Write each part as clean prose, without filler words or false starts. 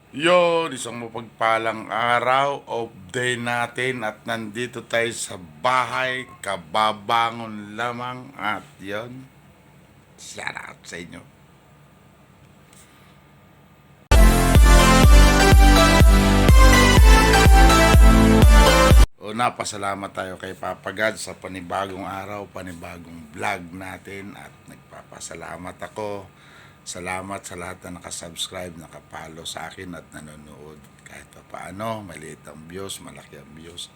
Yon, isang mapagpalang araw, off day natin at nandito tayo sa bahay, kababangon lamang at yon, shout out sa inyo. Una, pasalamat tayo kay Papa God sa panibagong araw, panibagong vlog natin at nagpapasalamat ako. Salamat sa lahat na nakasubscribe, nakapalo sa akin at nanonood. Kahit pa paano, maliit ang views, malaki ang views.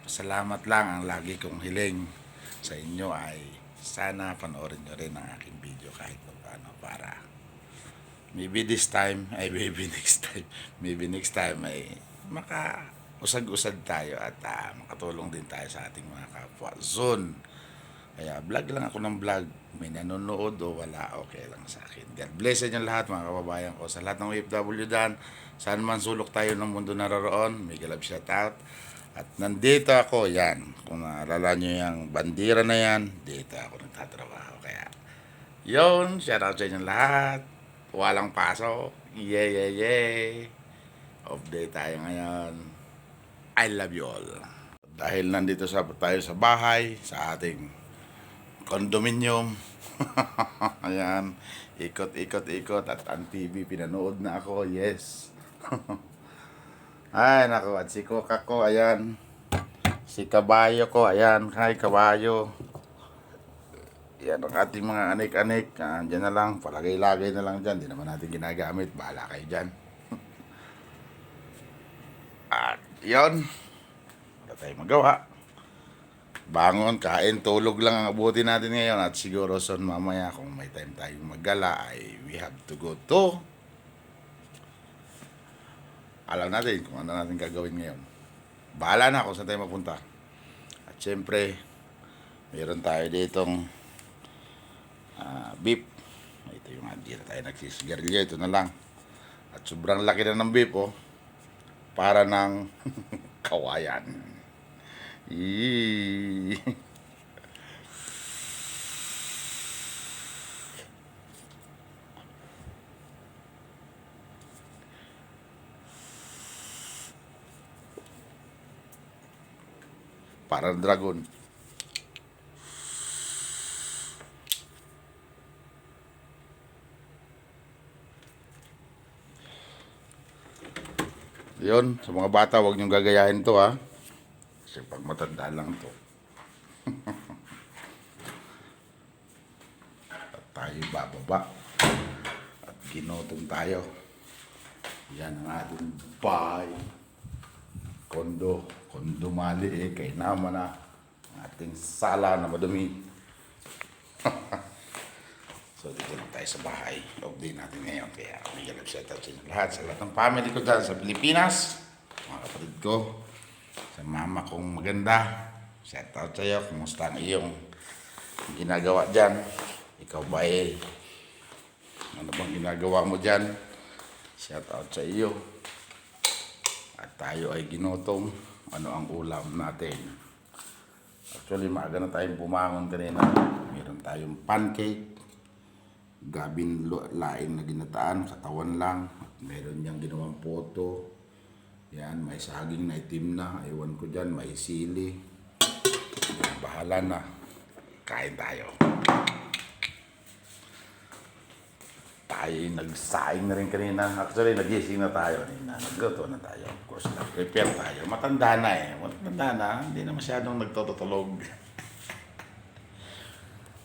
Pasalamat lang, ang lagi kong hiling sa inyo ay sana panoorin nyo rin ang aking video kahit pa paano para maybe this time, ay maybe next time, maybe next time ay usag-usad tayo at makatulong din tayo sa ating mga kapwa zone. Kaya vlog lang ako ng vlog. May nanonood o wala, okay lang sa akin. God bless sa inyo lahat mga kababayan ko. Sa lahat ng OFW dyan, saan man sulok tayo ng mundo naroon, may galab shout out. At nandito ako, yan. Kung naalala nyo yung bandira na yan, dito ako nagtatrabaho. Kaya, yun, shout out sa inyo lahat. Walang pasok. Yay. Off day tayo ngayon. I love you all. Dahil nandito tayo sa bahay, sa ating condominium. Ayan, ikot at ang TV pinanood na ako, yes. Ay nako, at si Coca ko, ayan. Si Kabayo ko, ayan. Hi Kabayo. Yan ang ating mga anik-anik. Diyan na lang, palagay-lagay na lang dyan. Di naman natin ginagamit, bahala kayo dyan. At yun, wala tayong magawa. Bangon, kain, tulog lang ang abutin natin ngayon. At siguro son mamaya kung may time tayong maggala ay we have to go to, alam natin kung ano natin gagawin ngayon. Bahala na kung saan tayo mapunta. At syempre mayroon tayo ditong beef. Ito yung hindi na tayo nagsisigarilyo, ito na lang. At sobrang laki na ng beef, oh. Para ng kawayan. Para dragon. Yun, sa mga bata, huwag niyong gagayahin to, ha. Kasi pag matanda lang to. At tayo bababa. At ginotong tayo. Yan ang ating bahay. Kondo mali kay naman na ating sala na madumi. So dito lang tayo sa bahay. Off day natin ngayon. Kaya may galap shout out sa inyo lahat. Sa lahat ng family ko dyan sa Pilipinas. Mga kapatid ko. Sa mama kong maganda. Shout out sa iyo. Kumusta ang iyong ginagawa dyan? Ikaw ba ano bang ginagawa mo dyan? Shout out sa iyo. At tayo ay ginotong. Ano ang ulam natin? Actually, maaga na tayong pumangon kanina. Meron tayong pancake, gabin laing na ginataan, katawan lang. At meron niyang ginawang poto. Yan, may saging na itim na. Ewan ko dyan, may sili. Yan, bahala na. Kain tayo. Tayo nagsaing na rin kanina. Actually, nagising na tayo. Nagluto na tayo. Of course, nag-prepare tayo. Matanda na eh. Matanda na. Hindi na masyadong nagtutulog.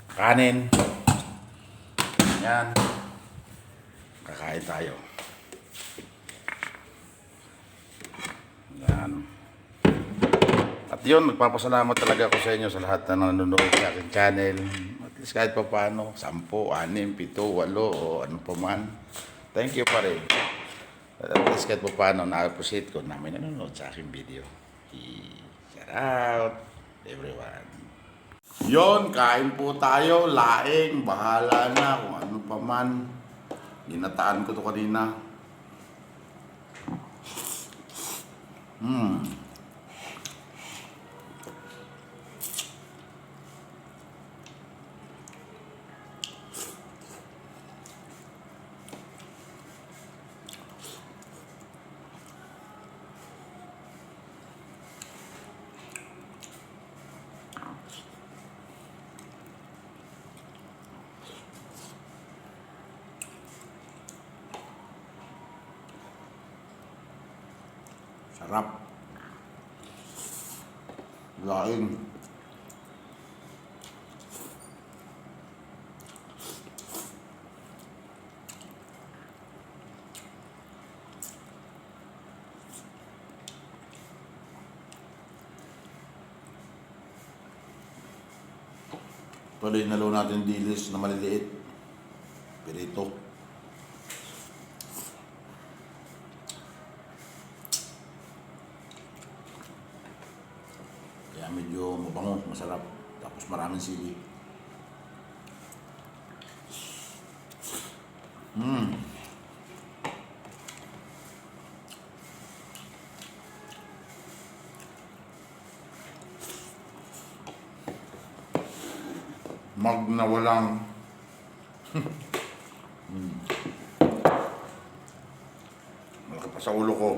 Kanin. Yan. Kakain tayo. Yan. At yun, nagpapasalamat talaga ako sa inyo sa lahat na nanonood sa aking channel. At least kahit pa paano, 10, 6, 7, 8 o ano pa man. Thank you pa rin. At least kahit pa paano, na-appreciate ko namin nanonood sa aking video. Shout out everyone. Yon, kain po tayo, laing, bahala na kung ano pa man. Ginataan ko to kanina. Sarap. Laing. Tuloy nalo natin dilis na maliliit. Pirito. Kaya medyo mabango, masarap. Tapos maraming sili. Mag na walang malaki pa sa ulo ko.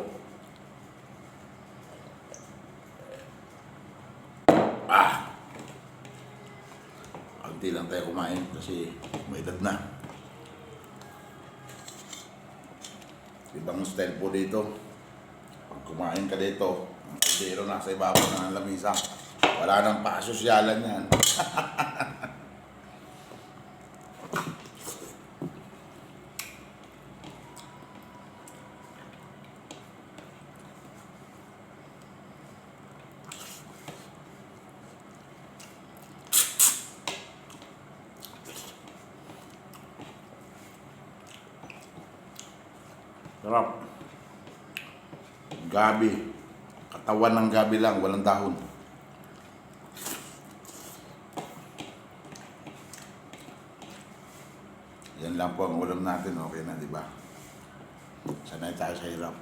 Kunti lang tayo kumain kasi may edad na. Ibang style po dito. Pag kumain ka dito, ang kaldero nasa ibabaw ng lamisa. Wala nang paasosyalan yan. Sarap. Gabi. Katawan ng gabi lang, walang dahon. Yan lang po ang ulam natin, okay na, di ba? Sanay tayo sa hirap.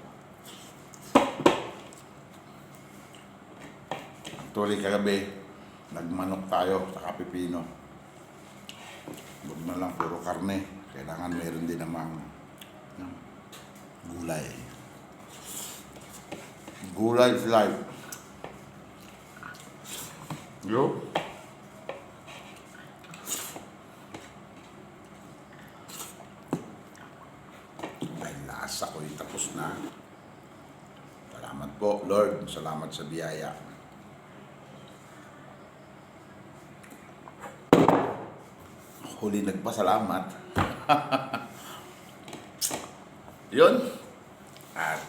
Actually, kagabi, nagmanok tayo sa kapipino. Huwag na lang puro karne. Kailangan meron din namang gulay. Gulay is life. Yo. Ay, lasa ko yung tapos na. Salamat po, Lord. Salamat sa biyaya. Huli nagpasalamat. Yun. At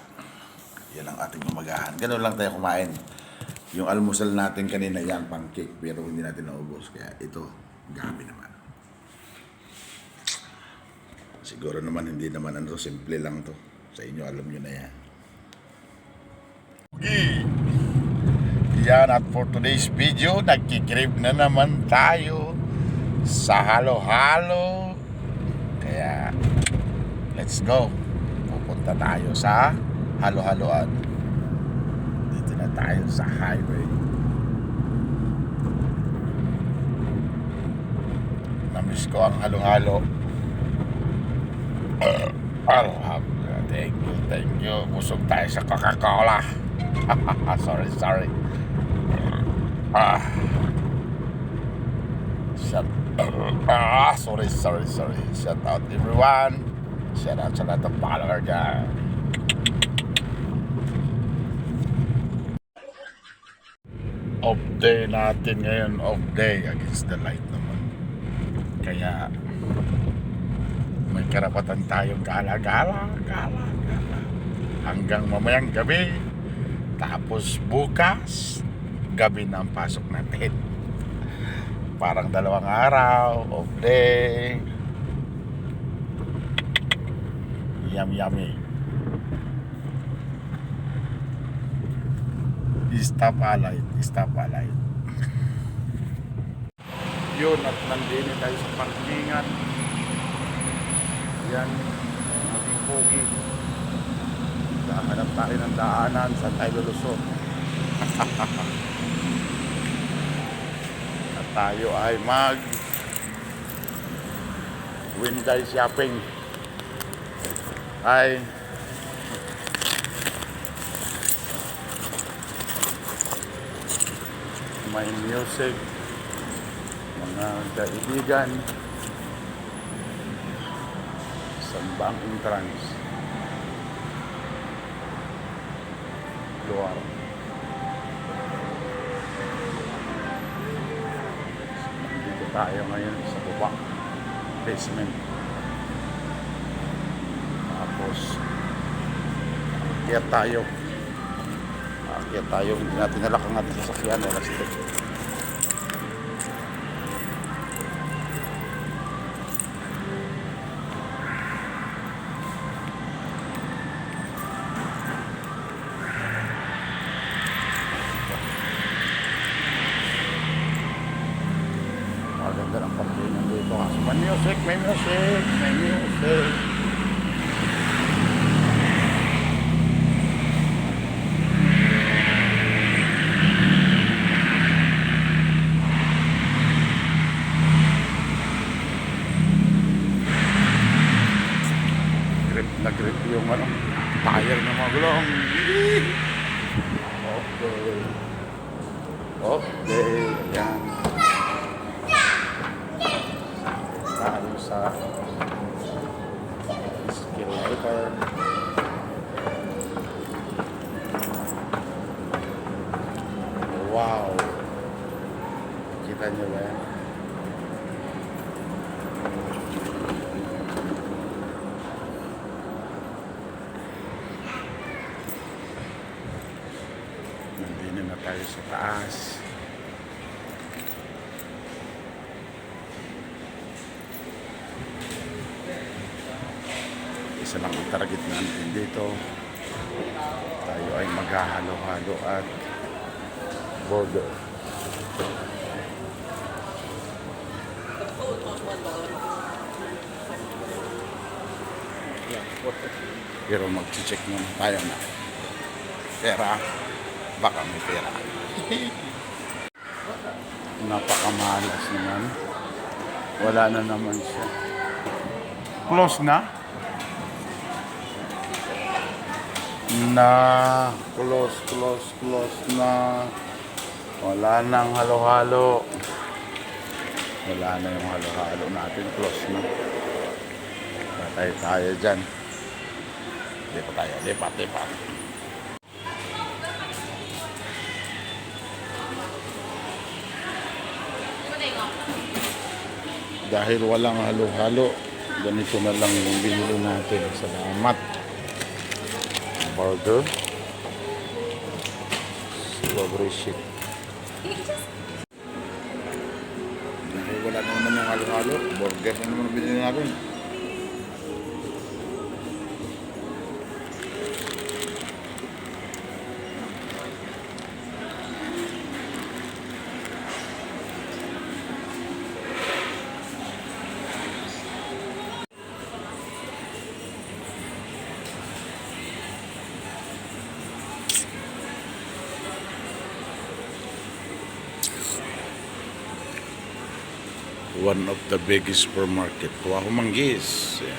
yan ang ating umagahan. Ganun lang tayo kumain. Yung almusal natin kanina yan, pancake, pero hindi natin naubos. Kaya ito, gabi naman. Siguro naman, hindi naman ano, simple lang to. Sa inyo, alam nyo na yan. Okay. Yan, at for today's video, nagkikrib na naman tayo sa halo-halo. Kaya, let's go. Pupunta tayo sa halo-haloan. Dito na tayo sa highway. Namiss ko ang halo-halo. Alhamdulillah. Thank you. Busog tayo sa Coca-Cola. sorry. Sorry. Shout out everyone. Shout out sa lahat ng follower dyan. Off day natin ngayon. Off day against the light naman. Kaya may karapatan tayong gala-gala hanggang mamayang gabi. Tapos bukas gabi na ang pasok natin. Parang 2 araw, off day. Yummy. Stop alight. Yun, at nandini tayo sa parkingan. Yan, ating pogi. Hanap tayo ng daanan sa tayo lulusot. At tayo ay window shopping. Ay may music, mga kaibigan, sambang entrance. lugar. Dito tayo ngayon sa baba, basement. Tapos kaya tayo hindi natin nalak ang ating sasakyan, wala sila. Maganda ng parkingan dito. May music. Nag-grip yung tire ng mga gulong. Okay, yan. Tayo sa escalator. Wow, kita nyo ba yan? Nandito na tayo sa taas. Isa lang ang target natin dito. Tayo ay maghahalo-halo at burger. Pero mag-check muna tayo na pera. Baka may pera. Napakamalas naman. Wala na naman siya. Close na? Close na. Wala nang halo-halo. Wala na yung halo-halo natin. Close na. Patay tayo dyan. Lipat. Dahil walang halo-halo, ganito na lang yung binili natin. Salamat. Burger. Strawberry shake. Dahil wala naman yung halo-halo, burger na naman binili natin. One of the biggest supermarket. Tuwa Humanggis. Yeah.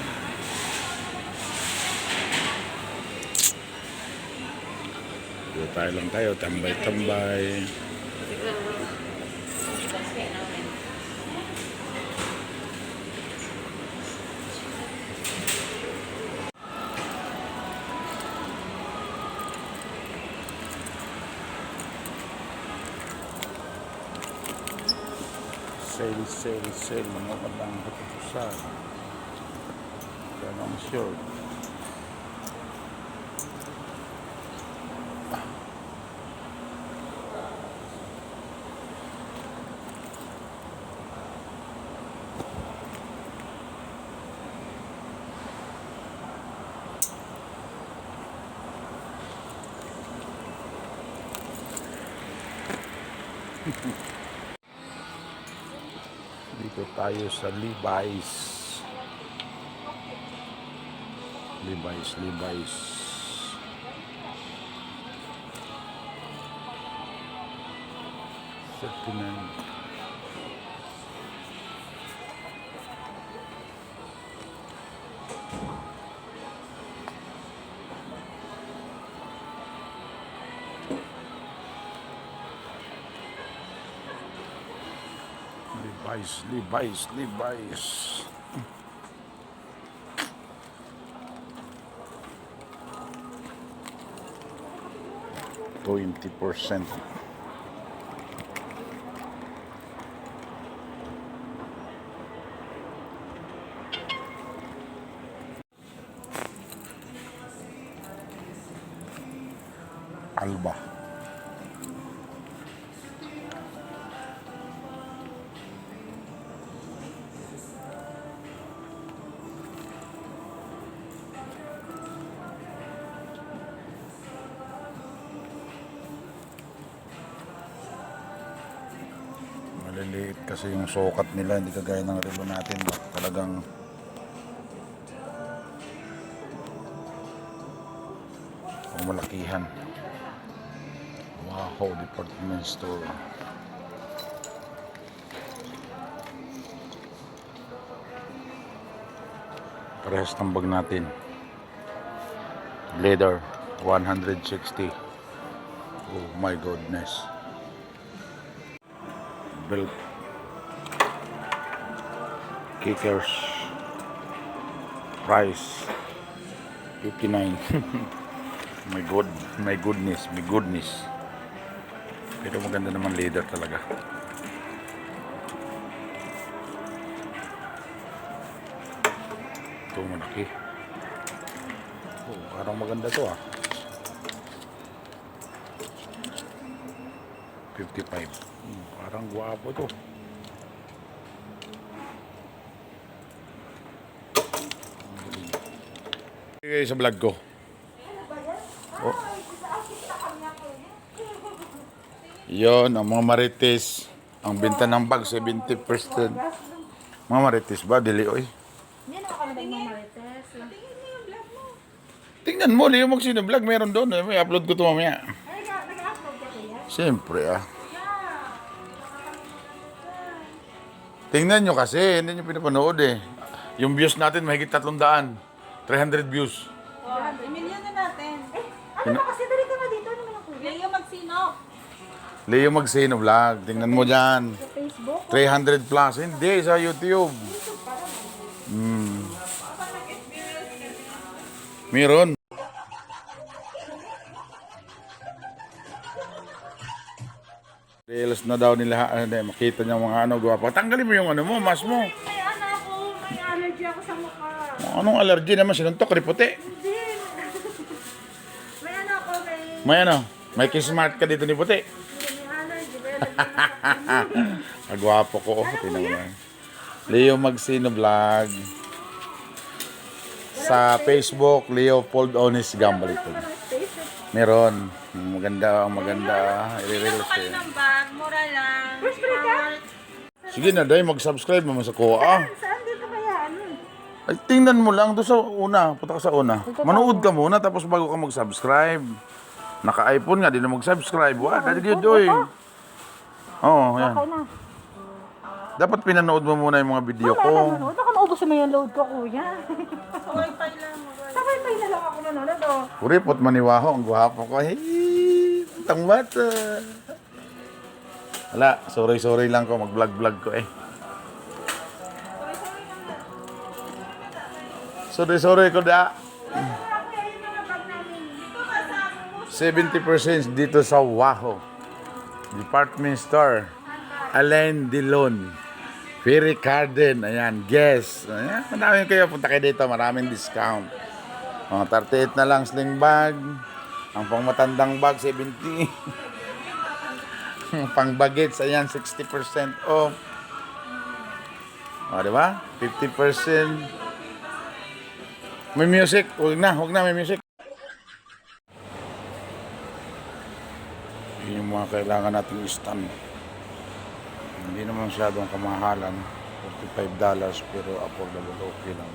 Dito tayo lang tayo, tambay-tambay. Sale, mga bandang katutusan. Ganang sure. Dito tayo sa Levi's. Levi's. 20%. Alba. Maliliit kasi yung sukat nila, hindi kagaya ng relo natin. Talagang malakihan. Wow, department store. Parehas ng bag natin. Leather, 160. Oh my goodness. Belt. Kickers. Price, 59. My goodness. Pero maganda naman leather talaga. Ito malaki. Oh, parang maganda to ah. 55. Parang guwapo to. Okay, sa vlog ko. Oh. Yon, ang mga marites. Ang benta ng bag, 70%. Mga marites ba? Dili, oy. Hindi na ako nagmamarites. Tingnan mo, Leo Magsino-vlog. Meron doon. May upload ko ito mamaya. Ay, nag-upload ka kaya? Siyempre ah. Tingnan nyo kasi, hindi nyo pinapanood eh. Yung views natin, mahigit 300. 300 views. Emilio na natin. Ano ba kasi dali ka na dito? Ano naman ako? Leo Magsino. Leo Magsino vlog. Tingnan mo dyan. Sa Facebook? 300 plus. Hindi, sa YouTube. Meron. Reels na daw nila, makita niya mga ano, guwapo. Tanggalin mo yung ano mo, mas mo. May ano ako. May allergy ako sa mukha. Anong allergy naman, sinuntok, riputi. Hindi. May ano ako, May ano, may kismart ka dito ni puti. may allergy. Agwapo ko, tingnan mo yan. Leo Magsino vlog. Sa Facebook, Leopold Onis Gambaliton. Meron. Maganda. I-reels ko yan. ng bag, mura lang. Sige na, Day, mag-subscribe naman sa Koa. Saan dito kaya? Ano? Ay, tingnan mo lang doon sa una. Punta ka sa una. Manood ka muna, tapos bago ka mag-subscribe. Naka-iPhone nga, di na mag-subscribe. Wah, dahil yun, doy. Oo, yan. Okay na. Dapat pinanood mo muna yung mga video ko. Manonood. Baka maubos mo yung load ko, kuya. Sa wifi lang. Sa wifi na lang ako nanonood, oh. Kuripot maniwaho, ang gwapo ko. Hey, tang bata. Wala, sorry lang ko, mag-vlog ko eh. Sorry ko da. 70% dito sa Waho. Department store. Alain Dilon. Ferry Garden. Ayan, Guess. Ayan, madami kayo. Punta kayo dito. Maraming discount. Mga 38 na lang sling bag. Ang pangmatandang bag, 70. Pang bagets, ayan, 60% off. O, diba? 50%. May music. Huwag na, may music. Yun yung mga kailangan natin stand. Hindi naman masyadong kamahalan. $45 pero affordable, okay lang.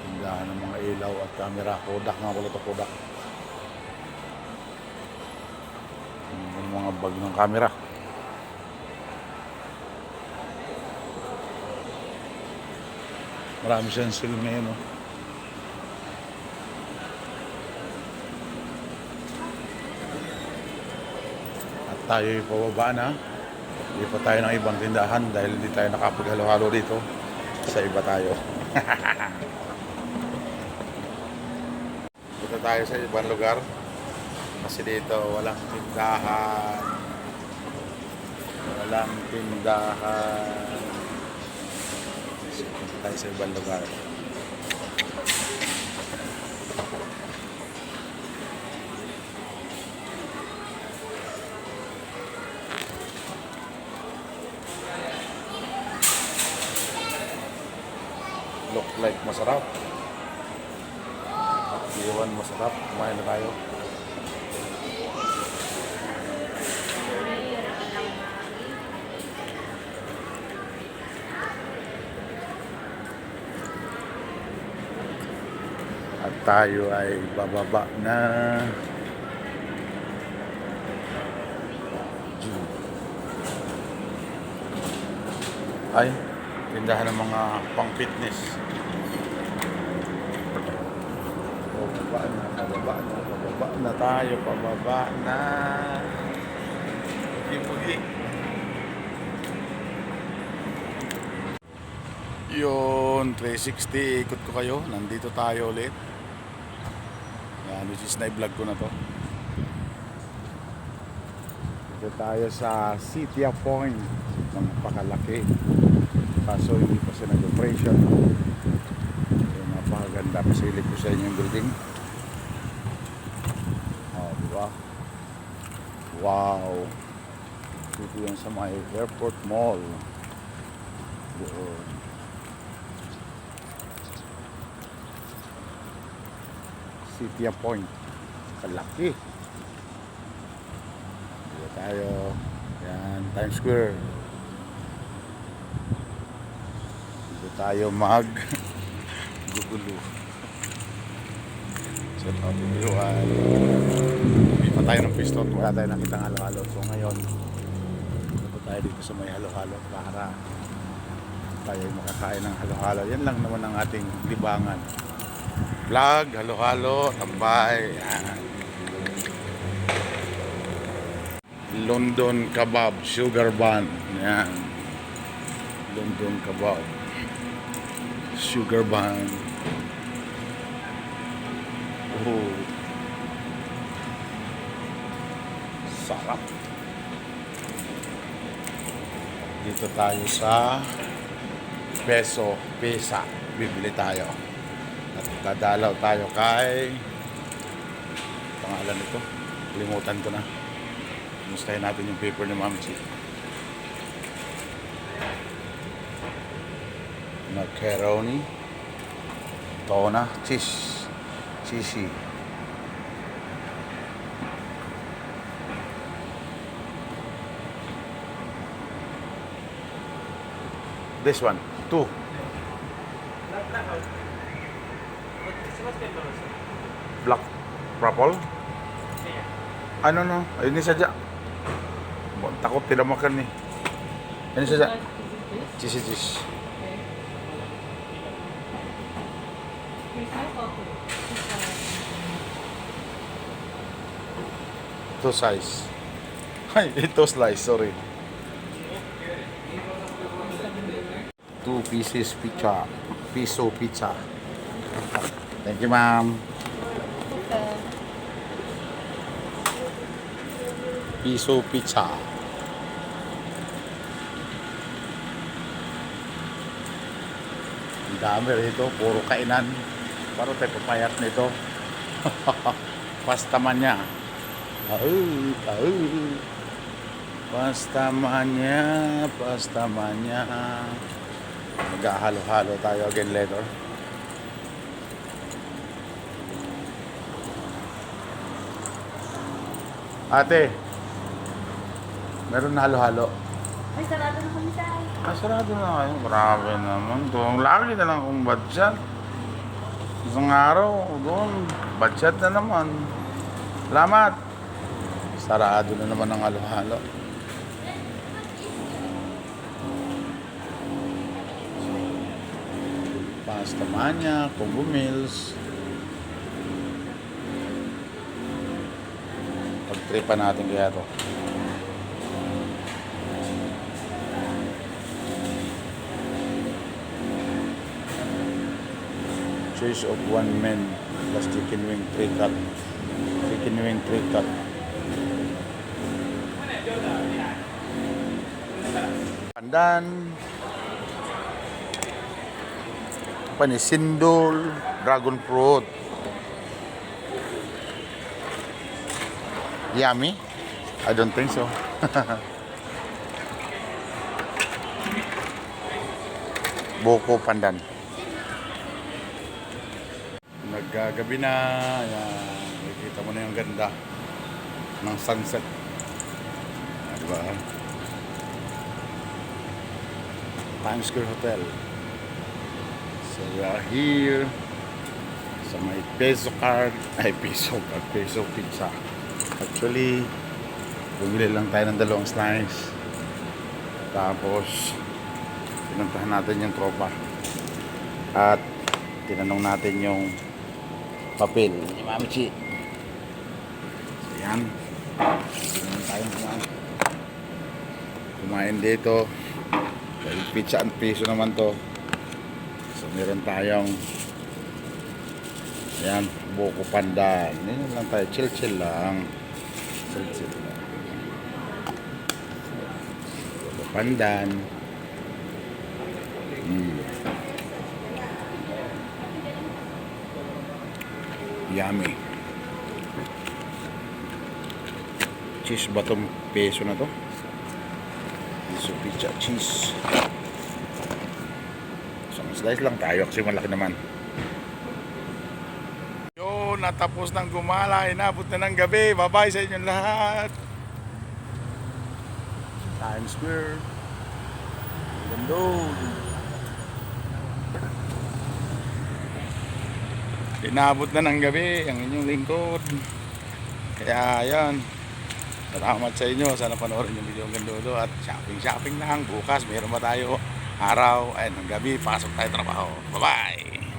Tindahan ng mga ilaw at camera. Kodak nga pala ito, Kodak. Yung mga bag ng camera. Marami siyang sale ngayon, oh. Tayo pababa na. Hindi pa tayo ng ibang tindahan dahil hindi tayo nakapaghalo-halo dito. Sa iba tayo. Dito tayo sa ibang lugar. Kasi dito walang tindahan. Walang tindahan. So, dito tayo sa ibang lugar. Look like masarap. Iwan masarap. Kumain na tayo. At tayo ay bababa na. Ay, tindahan ng mga pang-fitness. Pababa na, pababa na, pababa na tayo, pababa na. Pugi-pugi. Yun, 360, ikot ko kayo. Nandito tayo ulit. Yan, which is na-vlog ko na to. Dito tayo sa Sitia Point. Napakalaki. Kaso hindi pa siya nag-operation. So, napakaganda. Pasilip ko sa inyo yung building. Oh, diba? Wow. Dito yan sa may airport mall. Doon. Sitia Point. Kalaki. Dito tayo. Yan, Times Square. Dito tayo gugulo. Set up yung iwan. Hindi pa tayo ng pistot. Wala tayo nakitang halo-halo. So ngayon, punta tayo dito sa may halo-halo para tayo makakain ng halo-halo. Yan lang naman ang ating libangan. Vlog, halo-halo, tambay. Yan. London kebab, sugar bun. Yan. London kebab. Sugar bun. Oh. Sarap. Dito tayo sa Pesa. Bibili tayo. At dadalaw tayo kay pangalan nito. Limutan ko na. Mustahin natin yung paper ni Ma'am Chi. Macaroni, tuna, cheesy. This one, 2. Black purple? Ano no? Ayun ni sadya. Takot tidak makan nih. Ini saja. Cheese. Two size. Ay, ito slice, sorry. 2 pieces pizza. Piso pizza. Thank you, ma'am. Piso pizza. Ang dami rito, puro kainan. Para tayo papayat nito. Pastamanya. Pastamanya. Maghahalo-halo tayo again later. Ate, meron na halo-halo. Ay, sarado na kami tayo. Sarado na kayo. Grabe naman. Doon, lagi na lang kung budget. Isang araw, doon, budget na naman. Salamat. Sarado na naman ang halo-halo. Pastamanya, combo meals. Pag-tripan natin kaya to. Choice of one men. Plus chicken wing 3 cut. Chicken wing 3 cut. Pandan. Panisindol. Dragon fruit. Yummy? I don't think so. Buko pandan. Naggagabi na. Ayan. Nakikita mo na yung ganda ng sunset. Diba? Times Square Hotel. So we are here sa may peso card. Ay, peso card. Peso pizza. Actually, bumili lang tayo ng 2 slice. Tapos, pinuntahan natin yung tropa. At, tinanong natin yung papel ni Mami Chi. So, yan. Tinanong tayong kumain dito. Dahil pizza and piso naman to. So, meron tayong ayan, buko pandan. Yan lang tayo. Chill lang. Chill lang. Buko pandan. Yummy. Cheese ba itong peso na to? Piso pizza cheese. Isang slice lang tayo kasi malaki naman. Yo, natapos ng gumala. Inabot na ng gabi. Bye-bye sa inyong lahat. Times Square. Gandun. Inabot na ng gabi ang inyong lingkod. Kaya yan. Salamat sa inyo. Sana panoorin yung video ng gandulo. At shopping lang. Bukas meron ba tayo araw. Ayun, ng gabi. Pasok tayo trabaho. Bye bye.